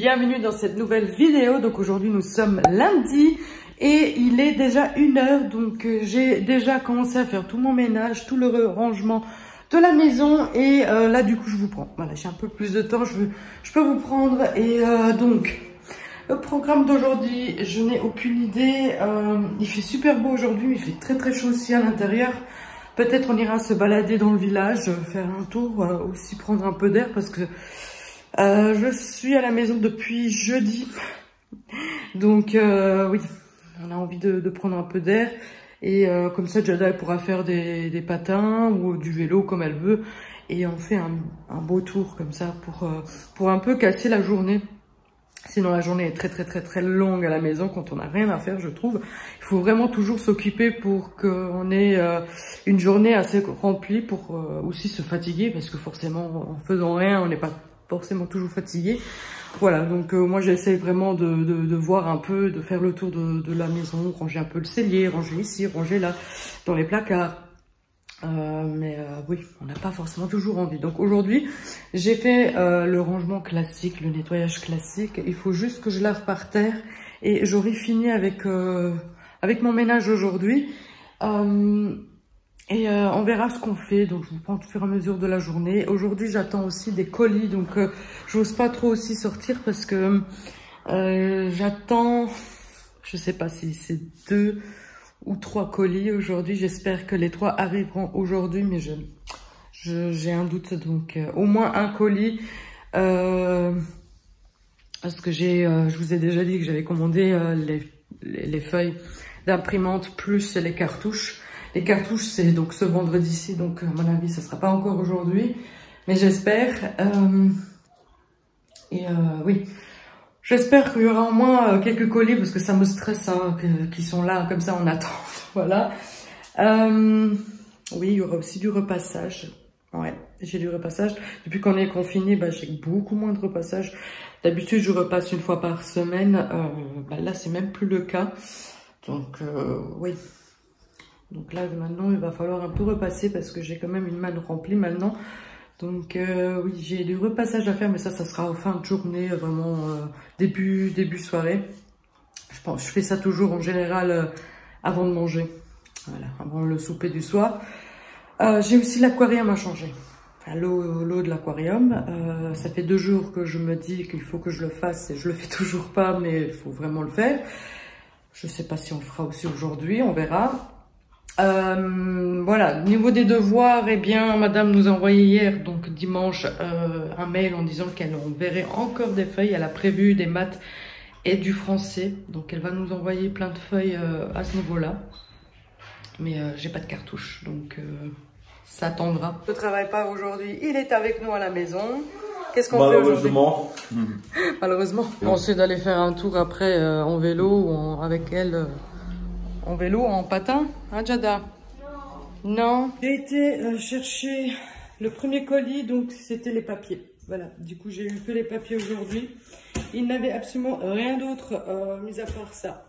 bienvenue dans cette nouvelle vidéo. Donc aujourd'hui nous sommes lundi et il est déjà 1h, donc j'ai déjà commencé à faire tout mon ménage, tout le rangement de la maison et là du coup je vous prends. Voilà, j'ai un peu plus de temps, je peux vous prendre et donc le programme d'aujourd'hui, je n'ai aucune idée. Il fait super beau aujourd'hui, il fait très chaud aussi à l'intérieur. Peut-être on ira se balader dans le village, faire un tour, aussi prendre un peu d'air parce que je suis à la maison depuis jeudi. Donc oui, on a envie de prendre un peu d'air. Et comme ça, Jada elle pourra faire des patins ou du vélo comme elle veut. Et on fait un beau tour comme ça pour un peu casser la journée. Sinon la journée est très longue à la maison quand on n'a rien à faire, je trouve. Il faut vraiment toujours s'occuper pour qu'on ait une journée assez remplie pour aussi se fatiguer. Parce que forcément, en faisant rien, on n'est pas forcément toujours fatigué. Voilà, donc moi j'essaie vraiment de voir un peu, de faire le tour de la maison, ranger un peu le cellier, ranger ici, ranger là, dans les placards. Oui, on n'a pas forcément toujours envie. Donc aujourd'hui, j'ai fait le rangement classique, le nettoyage classique. Il faut juste que je lave par terre et j'aurai fini avec mon ménage aujourd'hui. On verra ce qu'on fait. Donc je vous prends au fur et à mesure de la journée. Aujourd'hui, j'attends aussi des colis. Donc j'ose pas trop aussi sortir parce que j'attends, je sais pas si c'est 2 ou 3 colis aujourd'hui. J'espère que les 3 arriveront aujourd'hui, mais j'ai un doute. Donc au moins un colis. Parce que je vous ai déjà dit que j'avais commandé les feuilles d'imprimante plus les cartouches. Les cartouches, c'est donc ce vendredi-ci, donc à mon avis, ça sera pas encore aujourd'hui, mais j'espère. Oui, j'espère qu'il y aura au moins quelques colis parce que ça me stresse hein, qu'ils sont là comme ça en attente. Voilà. Oui, il y aura aussi du repassage. Ouais, j'ai du repassage. Depuis qu'on est confiné, j'ai beaucoup moins de repassage. D'habitude, je repasse une fois par semaine. Là, c'est même plus le cas. Donc, oui. Donc là, maintenant, il va falloir un peu repasser parce que j'ai quand même une main remplie maintenant. Donc, oui, j'ai du repassage à faire, mais ça sera en fin de journée, vraiment début soirée. Je fais ça toujours en général avant de manger. Voilà, avant le souper du soir. J'ai aussi l'aquarium à changer. Enfin, l'eau de l'aquarium. Ça fait 2 jours que je me dis qu'il faut que je le fasse et je le fais toujours pas, mais il faut vraiment le faire. Je sais pas si on le fera aussi aujourd'hui, on verra. Voilà, niveau des devoirs, eh bien, madame nous a envoyé hier, donc dimanche, un mail en disant qu'elle enverrait encore des feuilles. Elle a prévu des maths et du français. Donc, elle va nous envoyer plein de feuilles à ce niveau-là. Mais j'ai pas de cartouche, donc ça attendra. Je ne travaille pas aujourd'hui, il est avec nous à la maison. Qu'est-ce qu'on fait aujourd'hui? Malheureusement. On essaie d'aller faire un tour après en vélo ou avec elle. En vélo, en patin, hein Jada? Non. J'ai été chercher le premier colis, donc c'était les papiers. Voilà, du coup j'ai eu que les papiers aujourd'hui. Il n'avait absolument rien d'autre mis à part ça.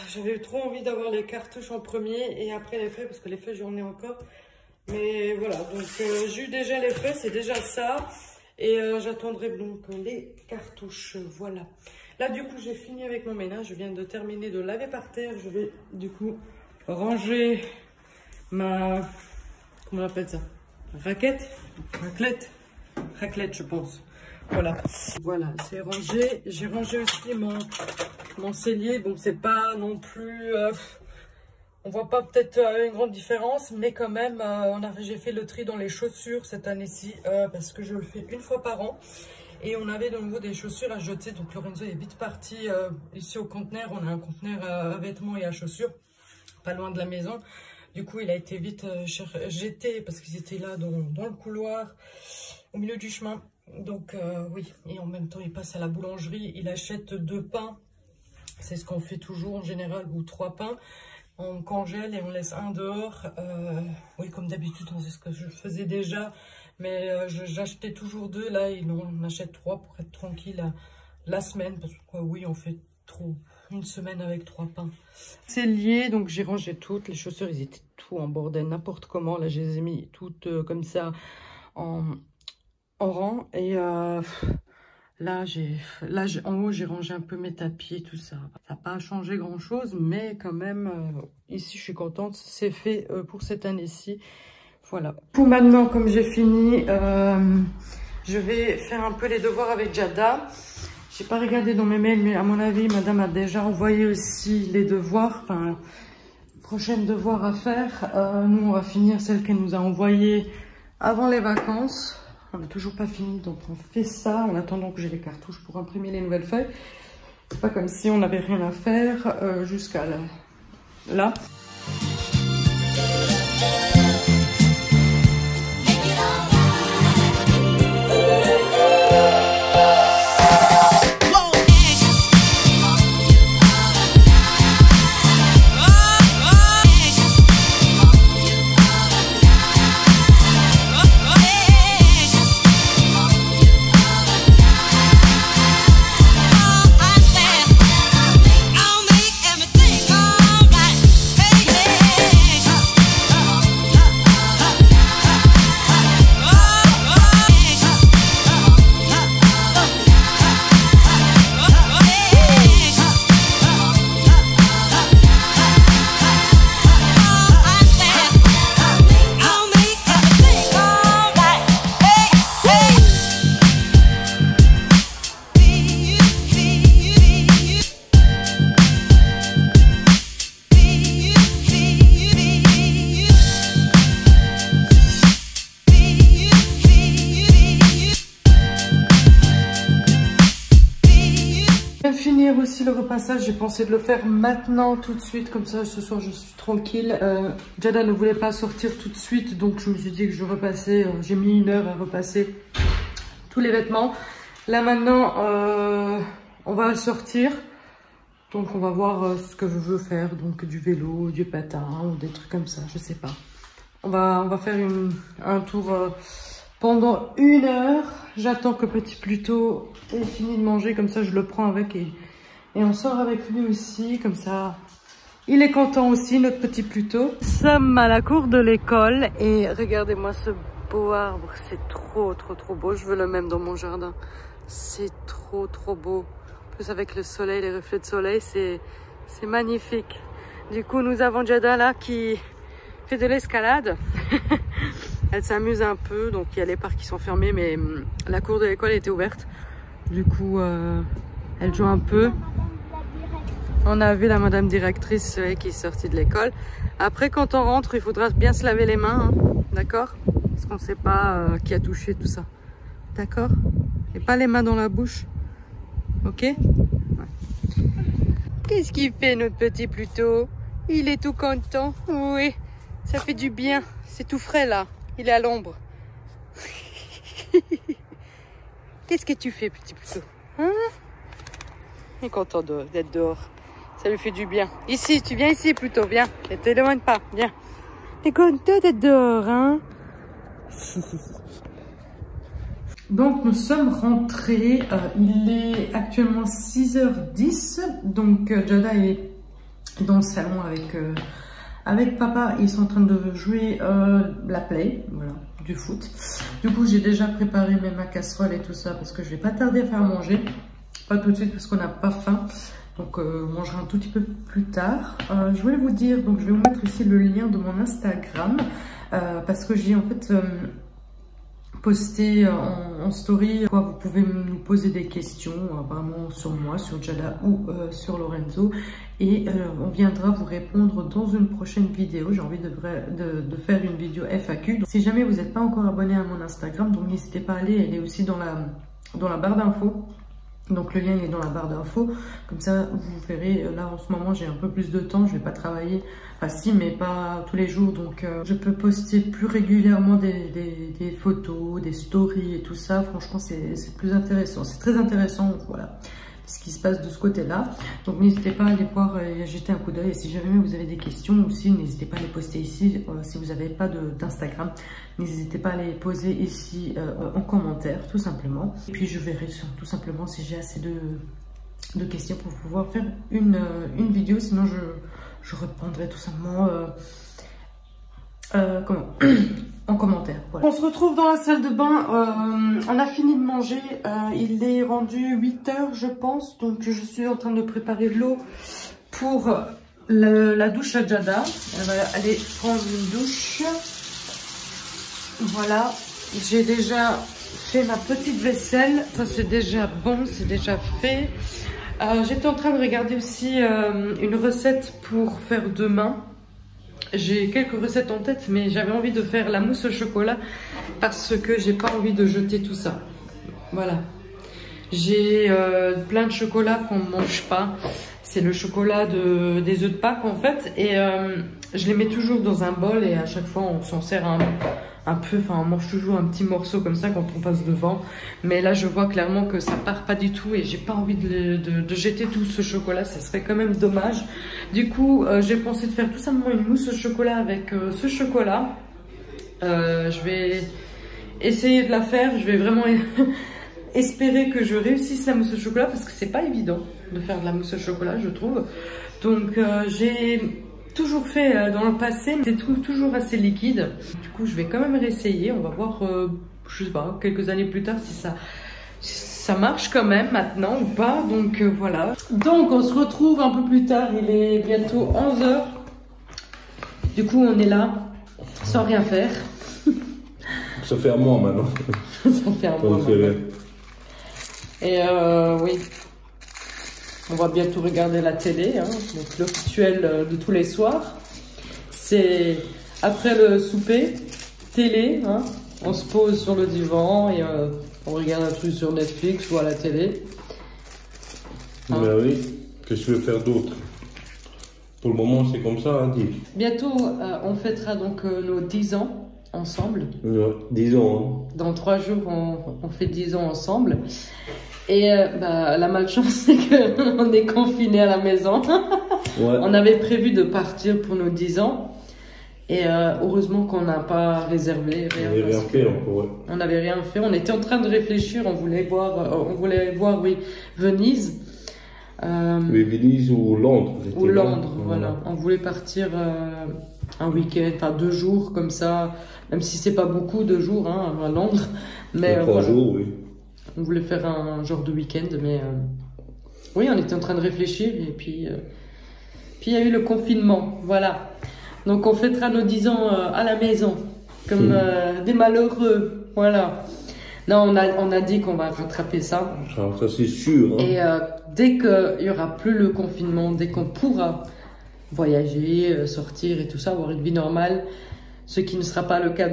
J'avais trop envie d'avoir les cartouches en premier et après les feuilles, parce que les feuilles j'en ai encore. Mais voilà, donc j'ai eu déjà les feuilles, c'est déjà ça. Et j'attendrai donc les cartouches, voilà. Là, du coup, j'ai fini avec mon ménage. Je viens de terminer de laver par terre. Je vais, du coup, ranger ma... Comment on appelle ça? Raquette? Raclette, je pense. Voilà. Voilà, c'est rangé. J'ai rangé aussi mon cellier. Bon, c'est pas non plus... on voit pas peut-être une grande différence, mais quand même, j'ai fait le tri dans les chaussures cette année-ci, parce que je le fais une fois par an. Et on avait de nouveau des chaussures à jeter, donc Lorenzo est vite parti ici au conteneur. On a un conteneur à vêtements et à chaussures, pas loin de la maison. Du coup, il a été vite jeté parce qu'ils étaient là dans le couloir, au milieu du chemin. Donc oui, et en même temps, il passe à la boulangerie, il achète 2 pains. C'est ce qu'on fait toujours en général, ou 3 pains. On congèle et on laisse un dehors. Oui, comme d'habitude, c'est ce que je faisais déjà. Mais j'achetais toujours 2. Là, on achète 3 pour être tranquille la semaine. Parce que oui, on fait trop. Une semaine avec 3 pains. C'est lié, donc j'ai rangé toutes. Les chaussures, ils étaient tout en bordel, n'importe comment. Là, je les ai mis toutes comme ça en rang. Et Là, en haut, j'ai rangé un peu mes tapis, tout ça. Ça n'a pas changé grand-chose, mais quand même, ici, je suis contente. C'est fait pour cette année-ci. Voilà. Pour maintenant, comme j'ai fini, je vais faire un peu les devoirs avec Jada. J'ai pas regardé dans mes mails, mais à mon avis, madame a déjà envoyé aussi les devoirs, enfin, prochains devoirs à faire. Nous, on va finir celle qu'elle nous a envoyée avant les vacances. On n'a toujours pas fini, donc on fait ça en attendant que j'ai les cartouches pour imprimer les nouvelles feuilles. C'est pas comme si on n'avait rien à faire jusqu'à là. Finir aussi le repassage, j'ai pensé de le faire maintenant tout de suite, comme ça ce soir je suis tranquille. Jada ne voulait pas sortir tout de suite, donc je me suis dit que je repassais, j'ai mis 1 heure à repasser tous les vêtements. Là maintenant on va sortir, donc on va voir ce que je veux faire, donc du vélo, du patin ou des trucs comme ça, je sais pas. On va faire un tour pendant 1 heure. J'attends que Petit Pluto ait fini de manger, comme ça je le prends avec et on sort avec lui aussi, comme ça il est content aussi, notre Petit Pluto. Nous sommes à la cour de l'école et regardez-moi ce beau arbre, c'est trop beau. Je veux le même dans mon jardin, c'est trop beau. En plus avec le soleil, les reflets de soleil, c'est magnifique. Du coup nous avons Jada là qui fait de l'escalade. Elle s'amuse un peu, donc il y a les parcs qui sont fermés, mais la cour de l'école était ouverte. Du coup, elle joue un peu. On a vu la madame directrice qui est sortie de l'école. Après, quand on rentre, il faudra bien se laver les mains, hein, d'accord? Parce qu'on ne sait pas qui a touché tout ça. D'accord? Et pas les mains dans la bouche. Ok? Ouais. Qu'est-ce qu'il fait, notre Petit Pluto? Il est tout content. Oui, ça fait du bien. C'est tout frais là. Il est à l'ombre. Qu'est-ce que tu fais, Petit Pluto, hein? Il est content d'être dehors. Ça lui fait du bien. Ici, tu viens ici plutôt, viens. Ne t'éloigne pas, viens. T'es content d'être dehors, hein? Donc, nous sommes rentrés. Il est actuellement 6h10. Donc, Jada est dans le salon avec papa. Ils sont en train de jouer la play, voilà, du foot. Du coup, j'ai déjà préparé ma casserole et tout ça parce que je vais pas tarder à faire manger. Pas tout de suite parce qu'on n'a pas faim. Donc, on mangera un tout petit peu plus tard. Je voulais vous dire, donc je vais vous mettre ici le lien de mon Instagram parce que j'ai en fait posté en story. Vous pouvez nous poser des questions vraiment sur moi, sur Jada ou sur Lorenzo. Et on viendra vous répondre dans une prochaine vidéo. J'ai envie de faire une vidéo FAQ. Donc, si jamais vous n'êtes pas encore abonné à mon Instagram, donc n'hésitez pas à aller. Elle est aussi dans la barre d'infos. Donc le lien il est dans la barre d'infos. Comme ça vous verrez, là en ce moment j'ai un peu plus de temps. Je vais pas travailler, enfin si, mais pas tous les jours. Donc je peux poster plus régulièrement des photos, des stories et tout ça. Franchement c'est plus intéressant. C'est très intéressant, voilà, ce qui se passe de ce côté-là. Donc n'hésitez pas à aller voir et jeter un coup d'œil. Et si jamais vous avez des questions aussi, n'hésitez pas à les poster ici. Si vous n'avez pas d'Instagram, n'hésitez pas à les poser ici en commentaire, tout simplement. Et puis je verrai tout simplement si j'ai assez de questions pour pouvoir faire une vidéo. Sinon je répondrai tout simplement en commentaire. Voilà. Voilà. On se retrouve dans la salle de bain. On a fini de manger. Il est rendu 8 h, je pense. Donc, je suis en train de préparer l'eau pour la douche à Jada. Elle va aller prendre une douche. Voilà. J'ai déjà fait ma petite vaisselle. Ça, c'est déjà bon. C'est déjà fait. J'étais en train de regarder aussi une recette pour faire demain. J'ai quelques recettes en tête, mais j'avais envie de faire la mousse au chocolat parce que j'ai pas envie de jeter tout ça. Voilà. J'ai plein de chocolat qu'on ne mange pas. C'est le chocolat des œufs de Pâques en fait. Et je les mets toujours dans un bol et à chaque fois on s'en sert un peu. Enfin, on mange toujours un petit morceau comme ça quand on passe devant. Mais là, je vois clairement que ça part pas du tout et j'ai pas envie de jeter tout ce chocolat. Ça serait quand même dommage. Du coup, j'ai pensé de faire tout simplement une mousse au chocolat avec ce chocolat. Je vais essayer de la faire. Je vais vraiment espérer que je réussisse la mousse au chocolat parce que c'est pas évident de faire de la mousse au chocolat, je trouve. Donc, j'ai toujours fait dans le passé, mais c'est toujours assez liquide. Du coup, je vais quand même réessayer. On va voir, je sais pas, quelques années plus tard si ça marche quand même maintenant ou pas. Donc voilà. Donc on se retrouve un peu plus tard. Il est bientôt 11 h. Du coup, on est là sans rien faire. Ça fait un mois maintenant. Ça fait un mois. Et oui. On va bientôt regarder la télé, hein, donc le rituel de tous les soirs. C'est après le souper, télé, hein, on se pose sur le divan et on regarde un truc sur Netflix ou à la télé. Hein. Ben oui, qu'est-ce que je vais faire d'autre? Pour le moment, c'est comme ça, hein, dit. Bientôt, on fêtera donc nos 10 ans ensemble. Ouais, 10 ans. Hein. Dans 3 jours, on fait 10 ans ensemble. Et la malchance, c'est qu'on est confinés à la maison. Ouais. On avait prévu de partir pour nos 10 ans. Et heureusement qu'on n'a pas réservé rien. On n'avait rien fait encore, ouais. On n'avait rien fait. On était en train de réfléchir. On voulait voir oui, Venise. Oui, Venise ou Londres. Ou Londres, voilà. On voulait partir un week-end, enfin 2 jours comme ça. Même si c'est pas beaucoup, 2 jours hein, à Londres. Mais 3 jours, oui. On voulait faire un genre de week-end, mais oui, on était en train de réfléchir et puis il y a eu le confinement, voilà. Donc on fêtera nos 10 ans à la maison, comme des malheureux, voilà. Non, on a dit qu'on va rattraper ça. Ça c'est sûr. Hein. Et dès qu'il y aura plus le confinement, dès qu'on pourra voyager, sortir et tout ça, avoir une vie normale, ce qui ne sera pas le cas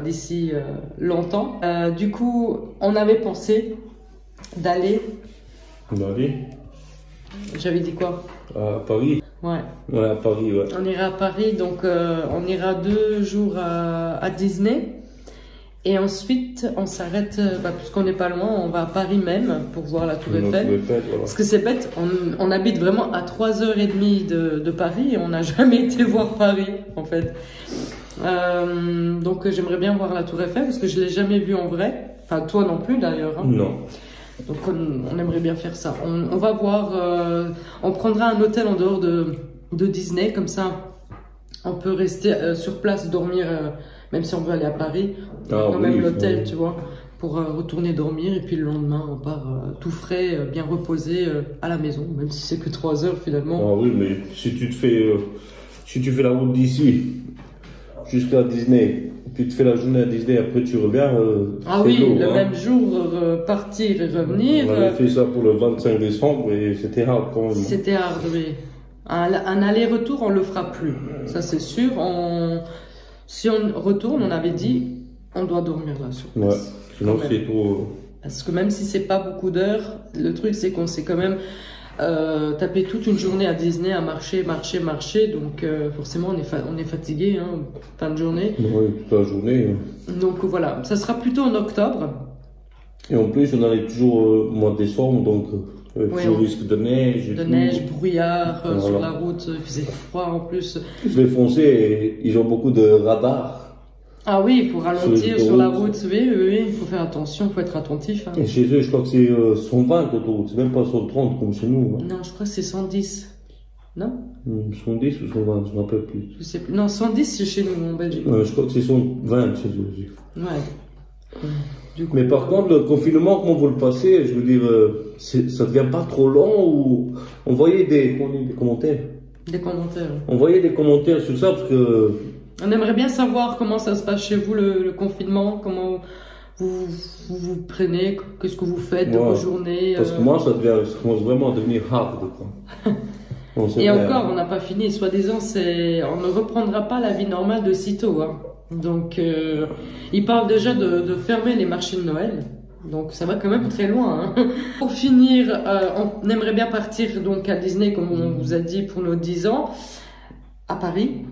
d'ici longtemps. Du coup, on avait pensé d'aller... J'avais dit quoi? À Paris. Ouais. Ouais, à Paris, ouais. On ira à Paris, donc on ira 2 jours à Disney. Et ensuite, on s'arrête, puisqu'on n'est pas loin, on va à Paris même pour voir la Tour Eiffel. Voilà. Parce que c'est bête, on habite vraiment à 3h30 de Paris et on n'a jamais été voir Paris, en fait. Donc j'aimerais bien voir la Tour Eiffel parce que je l'ai jamais vue en vrai. Enfin, toi non plus d'ailleurs. Hein. Non. Donc on aimerait bien faire ça. On va voir, on prendra un hôtel en dehors de Disney, comme ça on peut rester sur place, dormir, même si on veut aller à Paris. Quand même l'hôtel, tu vois, pour retourner dormir et puis le lendemain on part tout frais, bien reposé à la maison, même si c'est que 3 heures finalement. Ah oui, mais si tu fais la route d'ici jusqu'à Disney, puis tu fais la journée à Disney, après tu reviens. Ah oui, lourd, le même jour, partir et revenir. On avait fait ça pour le 25 décembre et c'était hard quand même. C'était hard, oui. Un aller-retour, on le fera plus, ça c'est sûr. Si on retourne, on avait dit, on doit dormir là sur place. Ouais, sinon c'est trop... Parce que même si c'est pas beaucoup d'heures, le truc c'est qu'on s'est quand même tapé toute une journée à Disney à marcher. Donc forcément on est fatigué, hein, fin de journée. Oui, toute la journée. Donc voilà, ça sera plutôt en octobre. Et en plus on allait toujours au mois de décembre, donc toujours risque de neige. Brouillard sur la route, il faisait froid en plus. Les Français, ils ont beaucoup de radars. Ah oui, il faut ralentir sur la route, oui, il faut faire attention, il faut être attentif. Hein. Et chez eux, je crois que c'est 120 l'autoroute, c'est même pas 130 comme chez nous. Hein. Non, je crois que c'est 110. Non? Sont 10 ou sont 20, je ne me rappelle plus. Je sais plus. Non, 110 c'est chez nous en Belgique. Je crois que c'est 20 chez eux aussi. Ouais. Du coup, mais par contre, le confinement, comment vous le passez, je veux dire, ça devient pas trop long ou on voyait des commentaires. Des commentaires. On voyait des commentaires sur ça parce que. On aimerait bien savoir comment ça se passe chez vous le confinement, comment vous prenez, qu'est-ce que vous faites de vos journées. Parce que moi, ça commence vraiment à devenir hard. Et encore, on n'a pas fini. Soi-disant, on ne reprendra pas la vie normale de sitôt. Hein. Donc, ils parlent déjà de fermer les marchés de Noël. Donc, ça va quand même très loin. Hein. Pour finir, on aimerait bien partir donc à Disney, comme on vous a dit, pour nos 10 ans, à Paris.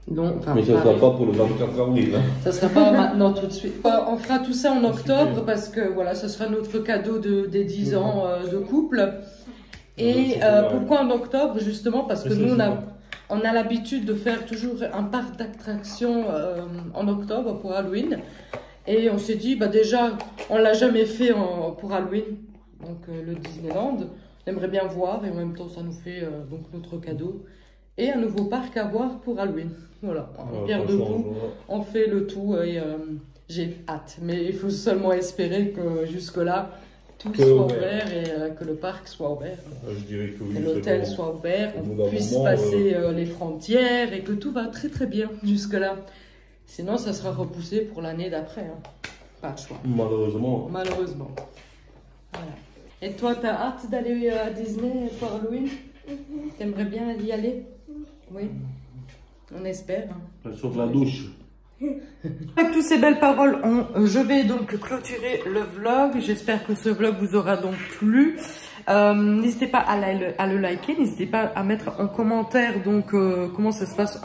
Donc, enfin, mais ça ne sera pas pour le 24 avril. Hein. Ça ne sera pas maintenant tout de suite. On fera tout ça en octobre parce que voilà, ce sera notre cadeau des 10 ans de couple. Et pourquoi en octobre? Justement parce que nous, on a l'habitude de faire toujours un parc d'attractions en octobre pour Halloween. Et on s'est dit, bah déjà, on l'a jamais fait pour Halloween, donc le Disneyland. On aimerait bien voir et en même temps, ça nous fait donc notre cadeau. Et un nouveau parc à voir pour Halloween. Voilà, en pierre de coups, on fait le tout et j'ai hâte. Mais il faut seulement espérer que jusque-là, tout soit ouvert et que le parc soit ouvert. Je dirais que oui, que l'hôtel soit ouvert, qu'on puisse passer les frontières et que tout va très très bien jusque-là. Sinon, ça sera repoussé pour l'année d'après. Hein. Pas de choix. Malheureusement. Malheureusement. Voilà. Et toi, tu as hâte d'aller à Disney pour Halloween? T'aimerais bien y aller? Oui. On espère. Hein. Sauf la douche. Avec toutes ces belles paroles, je vais donc clôturer le vlog. J'espère que ce vlog vous aura donc plu. N'hésitez pas à le liker, n'hésitez pas à mettre en commentaire donc comment ça se passe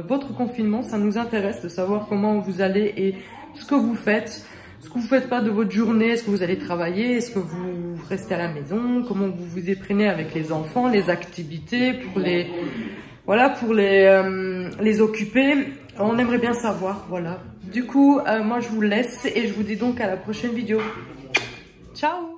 votre confinement. Ça nous intéresse de savoir comment vous allez et ce que vous faites. Ce que vous faites pas de votre journée, est-ce que vous allez travailler, est-ce que vous restez à la maison, comment vous vous y prenez avec les enfants, les activités pour les occuper. On aimerait bien savoir, voilà. Du coup, moi je vous laisse et je vous dis donc à la prochaine vidéo. Ciao!